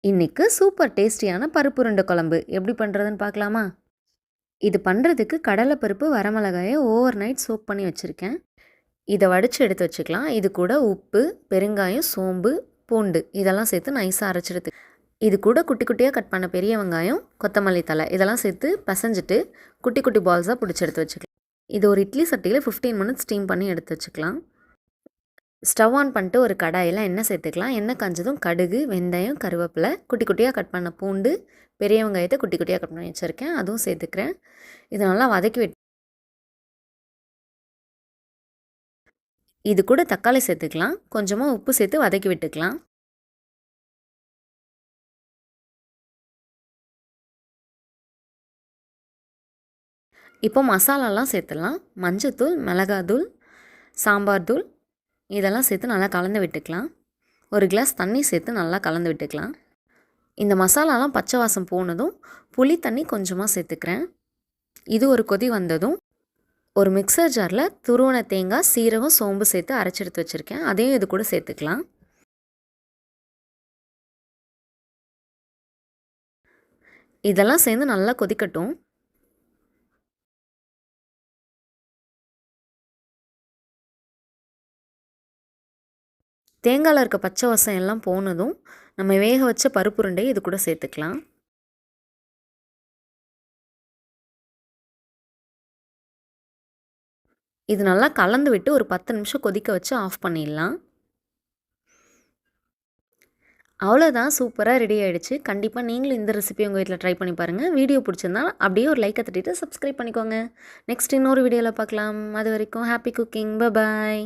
இன்னைக்கு சூப்பர் டேஸ்டியான பருப்பு உருண்டை குழம்பு எப்படி பண்ணுறதுன்னு பார்க்கலாமா? இது பண்ணுறதுக்கு கடலைப்பருப்பு வரமிளகாயை ஓவர் நைட் சோக் பண்ணி வச்சுருக்கேன். இதை வடித்து எடுத்து வச்சுக்கலாம். இது கூட உப்பு, பெருங்காயம், சோம்பு, பூண்டு இதெல்லாம் சேர்த்து நைஸாக அரைச்சிடுது. இது கூட குட்டி குட்டியாக கட் பண்ண பெரிய வெங்காயம், கொத்தமல்லி தழை இதெல்லாம் சேர்த்து பிசைஞ்சிட்டு குட்டி குட்டி பால்ஸாக பிடிச்சி எடுத்து வச்சுக்கலாம். இது ஒரு இட்லி சட்டியில் 15 மினிட்ஸ் ஸ்டீம் பண்ணி எடுத்து வச்சுக்கலாம். ஸ்டவ் ஆன் பண்ணிட்டு ஒரு கடாயில் எண்ணெய் சேர்த்துக்கலாம். எண்ணெய் காஞ்சதும் கடுகு, வெந்தயம், கருவேப்பிலை, குட்டி குட்டியாக கட் பண்ண பூண்டு, பெரிய வெங்காயத்தை குட்டி குட்டியாக கட் பண்ணி வச்சுருக்கேன், அதுவும் சேர்த்துக்கிறேன். இது நல்லா வதக்கி விட்டு இது கூட தக்காளி சேர்த்துக்கலாம். கொஞ்சமாக உப்பு சேர்த்து வதக்கி விட்டுக்கலாம். இப்போ மசாலாலாம் சேர்த்துடலாம். மஞ்சத்தூள், மிளகாத்தூள், சாம்பார் தூள் இதெல்லாம் சேர்த்து நல்லா கலந்து விட்டுக்கலாம். ஒரு கிளாஸ் தண்ணி சேர்த்து நல்லா கலந்து விட்டுக்கலாம். இந்த மசாலாலாம் பச்சை வாசம் போனதும் புளி தண்ணி கொஞ்சமாக சேர்த்துக்கிறேன். இது ஒரு கொதி வந்ததும் ஒரு மிக்சர் ஜாரில் துருவன தேங்காய், சீரகம், சோம்பு சேர்த்து அரைச்சி எடுத்து வச்சுருக்கேன், அதையும் இது கூட சேர்த்துக்கலாம். இதெல்லாம் சேர்ந்து நல்லா கொதிக்கட்டும். தேங்காயில் இருக்க பச்சை வாசம் எல்லாம் போனதும் நம்ம வேக வச்ச பருப்பு உருண்டையை இது கூட சேர்த்துக்கலாம். இது நல்லா கலந்து விட்டு ஒரு 10 நிமிஷம் கொதிக்க வச்சு ஆஃப் பண்ணிடலாம். அவ்வளோதான், சூப்பராக ரெடி ஆகிடுச்சு. கண்டிப்பாக நீங்களும் இந்த ரெசிபி உங்கள் வீட்டில் ட்ரை பண்ணி பாருங்கள். வீடியோ பிடிச்சிருந்தா அப்படியே ஒரு லைக்கை தட்டிட்டு சப்ஸ்கிரைப் பண்ணிக்கோங்க. நெக்ஸ்ட் இன்னொரு வீடியோவில் பார்க்கலாம். அது வரைக்கும் ஹாப்பி குக்கிங். பாய்.